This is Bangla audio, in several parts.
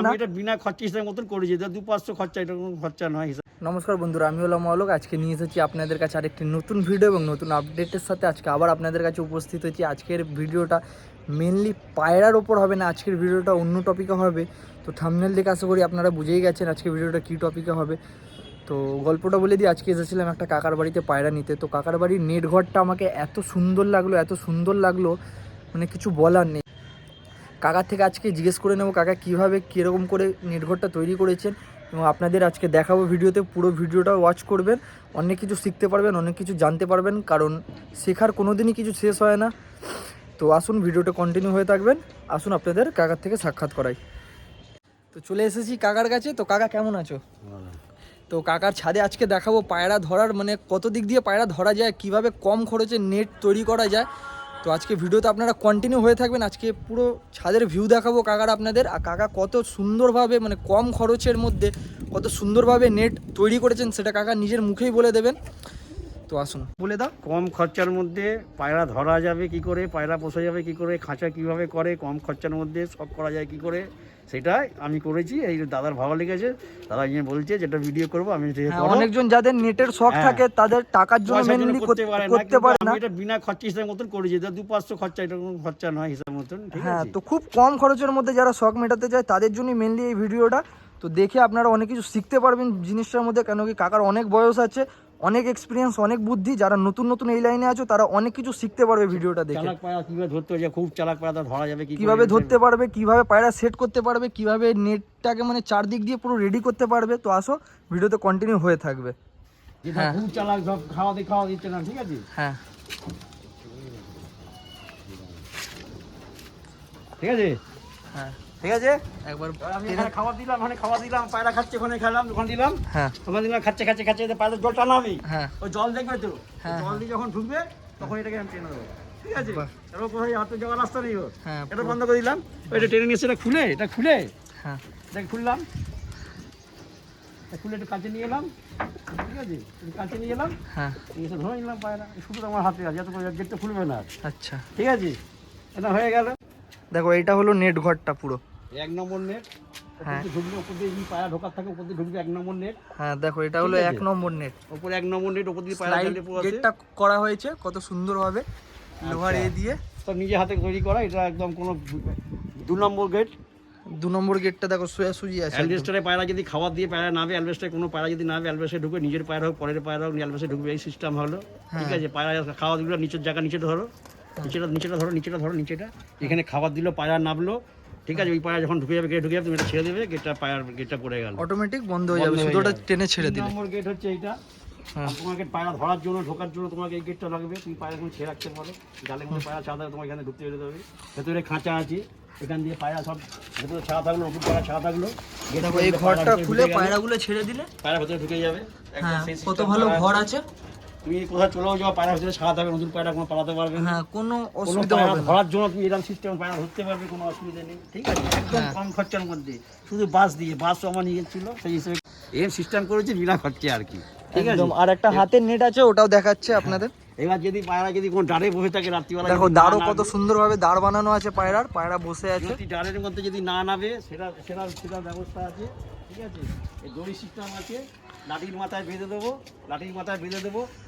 আমি এটা বিনা খরচা হিসাবের মতন করেছি, 2-500 খরচা, এটা কোনো খরচা নয় হিসাব। নমস্কার বন্ধুরা, আমি হলাম অলোক। আজকে নিয়ে এসেছি আপনাদের কাছে আরেকটি নতুন ভিডিও এবং নতুন আপডেটের সাথে আজকে আবার আপনাদের কাছে উপস্থিত হয়েছি। আজকের ভিডিওটা মেনলি পায়রার ওপর হবে না, আজকের ভিডিওটা অন্য টপিকে হবে। তো থাম্বনেল দেখে আশা করি আপনারা বুঝেই গেছেন আজকের ভিডিওটা কী টপিকে হবে। তো গল্পটা বলে দিই, আজকে এসেছিলাম একটা কাকার বাড়িতে পায়রা নিতে। তো কাকার বাড়ির নেট ঘরটা আমাকে এত সুন্দর লাগলো মানে কিছু বলার নেই। কাকার থেকে আজকে জিজ্ঞেস করে নেব কাকা কীভাবে কীরকম করে নেটঘরটা তৈরি করেছেন, এবং আপনাদের আজকে দেখাবো ভিডিওতে। পুরো ভিডিওটা ওয়াচ করবেন, অনেক কিছু শিখতে পারবেন, অনেক কিছু জানতে পারবেন, কারণ শেখার কোনো দিনই কিছু শেষ হয় না। তো আসুন ভিডিওটা কন্টিনিউ হয়ে থাকবেন। আসুন আপনাদের কাকার থেকে সাক্ষাৎ করাই। তো চলে এসেছি কাকার কাছে। তো কাকা কেমন আছো? তো কাকার ছাদে আজকে দেখাবো পায়রা ধরার, মানে কত দিক দিয়ে পায়রা ধরা যায়, কিভাবে কম খরচে নেট তৈরি করা যায়। তো আজকে ভিডিওতে আপনারা কন্টিনিউ হয়ে থাকবেন। আজকে পুরো ছাদের ভিউ দেখাবো কাকার আপনাদের, আর কাকা কত সুন্দরভাবে মানে কম খরচের মধ্যে কত সুন্দরভাবে নেট তৈরি করেছেন সেটা কাকা নিজের মুখেই বলে দেবেন। তো আসুন বলে দাও। কম খরচার মধ্যে পায়রা ধরা যাবে কি করে, পায়রা পোষা যাবে কি করে, খাঁচা কিভাবে করে, কম খরচার মধ্যে সব করা যায় কি করে, সেটাই আমি করেছি। এই দাদার ভালো লেগেছে, দাদা ইয়ে বলছে যেটা ভিডিও করবো আমি। অনেকজন যাদের নেটের শখ থাকে তাদের টাকার জন্য মেনলি করতে পারে না, এটা বিনা খরচা হিসাবের মতন করেছি, 2-500 খরচা, এটা কোনো খরচা নয় হিসাব মতন। হ্যাঁ, তো খুব কম খরচের মধ্যে যারা শখ মেটাতে চায় তাদের জন্যই মেনলি এই ভিডিওটা। তো দেখে আপনারা অনেক কিছু শিখতে পারবেন জিনিসটার মধ্যে, কেন কি কাকার অনেক বয়স আছে, অনেক এক্সপিরিয়েন্স, অনেক বুদ্ধি। যারা নতুন এই লাইনে আছো তারা অনেক কিছু শিখতে পারবে ভিডিওটা দেখে। চালাক পায়রা কিভাবে ধরতে হয়, খুব চালাক পায়রা ধরা যাবে কিভাবে ধরতে পারবে, কিভাবে পায়রা সেট করতে পারবে, কিভাবে নেটটাকে মানে চারদিক দিয়ে পুরো রেডি করতে পারবে। তো আসো ভিডিওতে কন্টিনিউ হয়ে থাকবে। হ্যাঁ, খুব চালাক, সব খাওয়া দিচ্ছে না, ঠিক আছে? হ্যাঁ, ঠিক আছে, হ্যাঁ ঠিক আছে। একবার আমি এখানে খাবার দিলাম, পায়রা খাচ্ছে, ওখানে খেলাম, ওখানে দিলাম, হ্যাঁ ওখানে দিলাম, খাচ্ছে পায়রা জল টানামি, হ্যাঁ ওই জল দেখবে তো, হ্যাঁ, জল দিয়ে যখন ঢুকবে তখন এটাকে আমি টেনে দেবো, ঠিক আছে? এবার কোথায় হাতে যাওয়ার রাস্তা নেই, হ্যাঁ এটা বন্ধ করে দিলাম, এটা টেনে নিয়ে এসে এটা খুলে হ্যাঁ দেখ খুললাম, খুলে একটু কাছে নিয়ে এলাম, ঠিক আছে? একটু কাছে নিয়ে এলাম, হ্যাঁ এসে ধরে নিলাম পায়রা, শুধু আমার হাতে আছে, এত গেটটা খুলবে না। আচ্ছা ঠিক আছে, এটা হয়ে গেল। দেখো এইটা হলো নেট ঘরটা পুরো 1 নম্বর নেট। হ্যাঁ, ঢুকবে উপর দিয়ে পায়রা ঢোকার থাকে, উপর দিয়ে ঢুকবে 1 নম্বর নেট। হ্যাঁ দেখো এটা হলো 1 নম্বর নেট। উপরে 1 নম্বর নেট, উপর দিয়ে পায়রা গেটটা করা হয়েছে কত সুন্দরভাবে লোহার এ দিয়ে, সব নিজে হাতে তৈরি করা। এটা একদম কোনো 2 নম্বর গেট। 2 নম্বর গেটটা দেখো সোজাসুজি আছে। অ্যালবেস্টারে পায়রা যদি খাবার দিয়ে পায়রা নামে, অ্যালবেস্টারে কোনো পায়রা যদি নামে, অ্যালবেস্টারে ঢুকে, নিজের পায়রা হোক পরের পায়রা হোক, অ্যালবেস্টারে ঢুকবে, এই সিস্টেম হলো। ঠিক আছে, পায়রা খাওয়া দিল নিচের জায়গা, নিচে ধরো, নিচেটা এখানে খাবার দিল, পায়রা নামলো, ঠিক আছে? ওই পায়রা যখন ঢুকে যাবে, গেট ঢুকে যাবে, তুমি এটা ছেড়ে দেবে, গেটটা পড়ে গেল, অটোমেটিক বন্ধ হয়ে যাবে, শুধু ওটা টেনে ছেড়ে দিলে। 3 নম্বর গেট হচ্ছে এইটা। তোমাকে পায়রা ধরার জন্য, ঢোকার জন্য তোমাকে এই গেটটা লাগবে। তুমি পায়রাগুলো ছেড়ে রাখতে পারো, জালের মধ্যে পায়রা ছাড়া তোমার এখানে ঢুকতে যেতে হবে। ভেতরে খাঁচা আছে, এখান দিয়ে পায়রা সব ভেতরে ছাড়া থাকলো, ওপর পায়রা ছাড়া থাকলো, এই ঘরটা খুলে পায়রাগুলো ছেড়ে দিলে পায়রা ভেতরে ঢুকে যাবে। কত ভালো ঘর আছে। তুমি কোথাও চলেও যাও, পায়রা ভেতরে ছাড়া থাকবে, নতুন পায়রা কোনো পালাতে পারবে না। হ্যাঁ, কোনো অসুবিধা হবে না। ধরার জন্য তুমি এরকম সিস্টেম পায়রা ধরতে পারবে, কোনো অসুবিধা নেই, ঠিক আছে? একদম কম খরচার মধ্যে, শুধু বাঁশও আমার নিয়ে ছিল, সেই হিসেবে এর সিস্টেম করেছি বিনা খরচে আর কি, ঠিক আছে? আর একটা হাতের নেট আছে, ওটাও দেখাচ্ছে আপনাদের। এবার যদি পায়রা যদি কোনো ডারে বসে থাকে রাত্রিবেলা, দেখো দাঁড়ও কত সুন্দরভাবে দাঁড় বানানো আছে পায়রা বসে আছে। ডারের মধ্যে যদি না নামে, সেটা ব্যবস্থা আছে, ঠিক আছে? এই দড়ি সিস্টেম আছে, লাঠির মাথায় বেঁধে দেবো,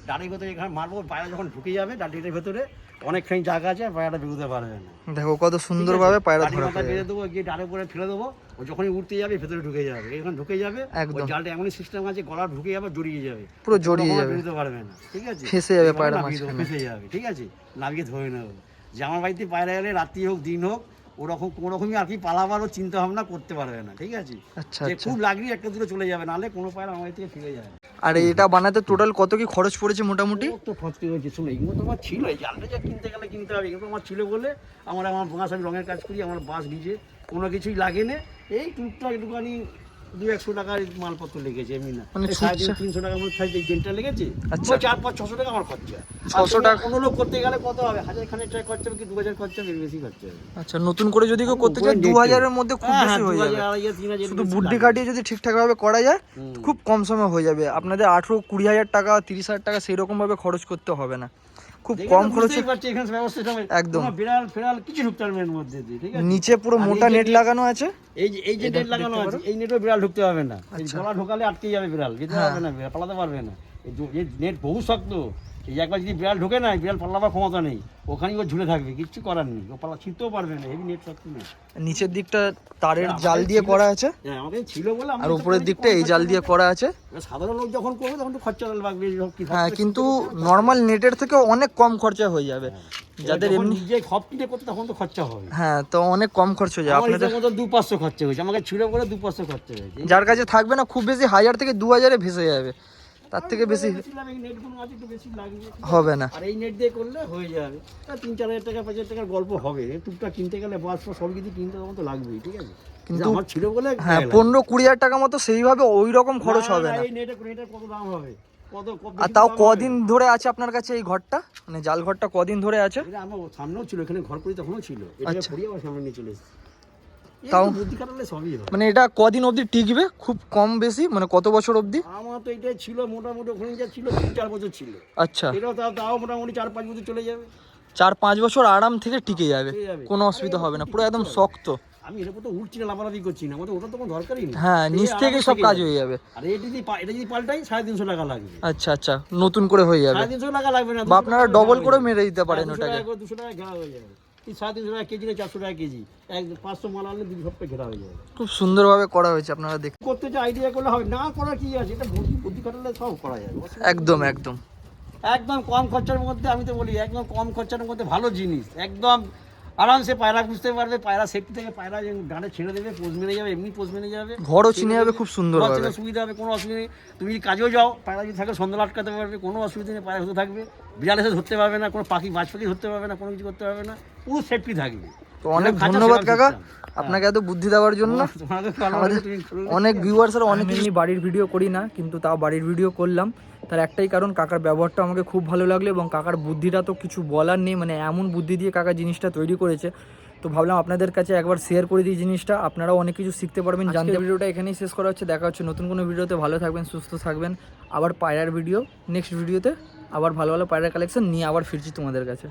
ডাড়ির ভেতরে এখানে মারবো, পায়রা যখন ঢুকে যাবে ডাটির ভেতরে অনেকখানি জায়গা আছে, পায়রাটা বেরোতে পারবে না। দেখো কত সুন্দরভাবে পায়রা ধরা মাথায় বেঁধে দেবো, গিয়ে ডাড়ের উপরে ফেলে দেবো, ও যখনই উঠতে যাবে ভেতরে ঢুকে যাবে, এখানে ঢুকে যাবে, ওই জালটা এমনই সিস্টেম আছে, গলা ঢুকে যাবে, জড়িয়ে যাবে, পুরো জড়িয়ে যাবে, বেরোতে পারবে না, ঠিক আছে? ফেসে যাবে পায়রা, ফেসে যাবে, ঠিক আছে? নামিয়ে ধরে নেবো। যে আমার বাড়িতে পায়রা এলে রাত্রি হোক দিন হোক, ওরকম কোনোরকমই আর কি পালাবারও চিন্তা ভাবনা করতে পারবে না, ঠিক আছে? যে খুব লাগলে একটা দূরে চলে যাবে, নাহলে কোনো পায়রা আমার থেকে ফিরে যাবে। আর এটা বানাতে টোটাল কত কি খরচ পড়েছে মোটামুটি? তো খরচ হয়েছে, শুনে এগুলো তো আমার ছিল, এই জানলে যা কিনতে গেলে কিনতে হবে, এগুলো আমার ছিল বলে আমার বাঁশ, আমি রঙের কাজ করি, আমার বাঁশ নিজে, কোনো কিছুই লাগে না। এই টুকটাক একটুখানি 200-100 টাকার মালপত্র লেগেছে, এমনি না 300 টাকার মধ্যে এই গেনটা লেগেছে। 400-500 টাকা আমার খরচা। 600 টাকা কোনো লোক করতে গেলে কত হবে? 1000 খানিক টাকা খরচা হবে, কি 2000 খরচা হবে, বেশি খরচা হবে। আচ্ছা, নতুন করে যদি কেউ করতে চায় 2000 এর মধ্যে খুব বেশি হয়ে যাবে। 2000-3000 শুধু বুদ্ধি খাটিয়ে যদি ঠিকঠাক ভাবে করা যায় খুব কম সময় হয়ে যাবে। আপনাদের 18-20 হাজার টাকা, 30 হাজার টাকা সেই রকম ভাবে খরচ করতে হবে না। খুব দেখে কম তো খরচে বুঝতেই পারছি এখানে ব্যবস্থা হবে একদম। কোনো বিড়াল ফেরাল কিছু ঢুকতে পারবে এর মধ্যে দিয়ে, ঠিক আছে? নিচে পুরো আর এই মোটা যে নেট লাগানো আছে। এই যে এটা নেট লাগানো দেখতে আছে, পারো। এই নেটও বিড়াল ঢুকতে পারবে না। এই আচ্ছা। গলা ঢোকালে আটকে যাবে বিড়াল, যেতে হ্যাঁ। পারবে না, বিড়াল পালাতে পারবে না। এই নেট বহু শক্ত, এই একবার যদি বিড়াল ঢোকে না, বিড়াল পালাবার ক্ষমতা নেই, ওখানেই ও ঝুলে থাকবে, কিচ্ছু করার নেই, ও ছিঁড়তেও পারবে না, হেভি নেট শক্ত নেই। নিচের দিকটা তারের জাল দিয়ে করা আছে, হ্যাঁ আমাদের ছিল বলে আমরা আর এটা উপরের করেছি দিকটা কম এই জাল খরচার দিয়ে মধ্যে। করা আছে। এবার সাধারণ লোক যখন করবে তখন তো খরচা লাগবে, সব কি হ্যাঁ, খরচা কিন্তু করতে নর্মাল নেটের থেকে অনেক কম খরচা হয়ে যাবে। যাদের যখন এমনি নিজে খপ কিনে করতে তখন তো খরচা হবে। হ্যাঁ, তো অনেক কম খরচ হয়ে যায় আমার আপনাদের। হিসাব মতো 2-500 খরচা হয়েছে, আমাকে ছিল বলে 2-500 খরচা হয়েছে। যার কাছে থাকবে না খুব বেশি 1000 থেকে 2000-এ ভেসে যাবে, তার থেকে বেশি লাগবে, এই নেটগুলো আছে একটু বেশি লাগবে, হবে না। আর এই নেট দিয়ে করলে হয়ে যাবে। 3-4 হাজার টাকা 5,000 টাকার গল্প হবে, টুকটাক কিনতে গেলে বাস সব কিছু কিনতে তখন তো লাগবেই, ঠিক আছে? কিন্তু কিন্তু আমার ছিল বলে হ্যাঁ, গায়ে লাগে। 15-20 টাকা মতো সেইভাবে ওই রকম খরচ না, হবে না, না। এই নেটের কত দাম হবে, আর তাও কদিন ধরে আছে আপনার কাছে এই ঘরটা, মানে জাল ঘরটা কদিন ধরে আছে? এটা আমার সামনেও ছিল, এখানে ঘর করি তখনও ছিল, এটাকে আচ্ছা। পড়িয়ে আবার সামনে নিয়ে চলে এসেছি। তাও বুদ্ধি খাটালে সবই হয়। মানে এটা কদিন অবধি টিকবে, খুব কম বেশি মানে কত বছর অবধি? আমার তো এটা ছিল মোটামুটি, ওখানে যা ছিল 3-4 বছর ছিল, আচ্ছা, এটাও তাও মোটামুটি 4-5 বছর চলে যাবে। 4-5 বছর আরাম থেকে টিকে যাবে, টিকে যাবে। কোনো অসুবিধা হবে না, পুরো একদম শক্ত। আমি এর উপর তো উঠছি না, লাফালাফি করছি না, আমাদের ওটা তো কোনো দরকারই নেই। হ্যাঁ, নিচ এই থেকেই আরামে সব থেকে কাজ যাবে। হয়ে যাবে। আর এটা যদি পাল্টাই 350 টাকা লাগবে। আচ্ছা আচ্ছা, নতুন করে হয়ে যাবে, 350 টাকা লাগবে না, বা 200 আপনারা টাকা ডবল ঘেরা করে হয়ে মেরে যাবে। দিতে পারেন 200 ওটাকে। টাকা করে 200 টাকা ঘেরা হয়ে যাবে। এই 350 টাকা কেজি না 400 টাকা কেজি, 500 মাল আনলে 2 সপ্তাহে ঘেরা হয়ে যাবে। খুব সুন্দরভাবে করা হয়েছে, আপনারা দেখুন। করতে যে আইডিয়া করলে হবে না, করার কি আছে, এটা বুদ্ধি খাটালে সব করা যাবে। একদম একদম একদম কম খরচার মধ্যে, আমি তো বলি একদম কম খরচার মধ্যে ভালো জিনিস, একদম আরামসে পায়রা বুঝতে পারবে, পায়রা সেফটি থেকে পায়রা ডানে ছেড়ে দেবে, পোজ মেরে যাবে, এমনি পোজ মেরে যাবে, ঘরও চিনে যাবে খুব সুন্দরভাবে। ঘর চেনে সুবিধা হবে, কোনো অসুবিধা নেই। তুমি যদি কাজেও যাও, পায়রা যদি থাকে সন্ধ্যা আটকাতে পারবে, কোনো অসুবিধা নেই, পায়রা হতে থাকবে, বিড়াল এসে ধরতে পারবে না, কোনো পাখি বাজ পাখি ধরতে পারবে না, কোনো কিছু করতে পারবে না, পুরো সেফটি থাকবে। তো অনেক খাঁচা ধন্যবাদ সেরাম কাকা system। আপনাকে এত বুদ্ধি দেওয়ার জন্য। তোমাকে ভালো আমাদের লাগবে, তুমি করবে। অনেক ভিউয়ার্সরা অনেক এমনি বাড়ির ভিডিও করি না, কিন্তু তাও বাড়ির ভিডিও করলাম, তার একটাই কারণ কাকার ব্যবহারটা আমাকে খুব ভালো লাগলো, এবং কাকার বুদ্ধিটা তো কিছু বলার নেই, মানে এমন বুদ্ধি দিয়ে কাকা জিনিসটা তৈরি করেছে। তো ভাবলাম আপনাদের কাছে একবার শেয়ার করে দিই জিনিসটা, আপনারাও অনেক কিছু শিখতে পারবেন, জানতে। ভিডিওটা এখানেই শেষ করা হচ্ছে, দেখা হচ্ছে নতুন কোনো ভিডিওতে। ভালো থাকবেন, সুস্থ থাকবেন। আবার পায়রার ভিডিও নেক্সট ভিডিওতে, আবার ভালো ভালো পায়রার কালেকশন নিয়ে আবার ফিরছি তোমাদের কাছে।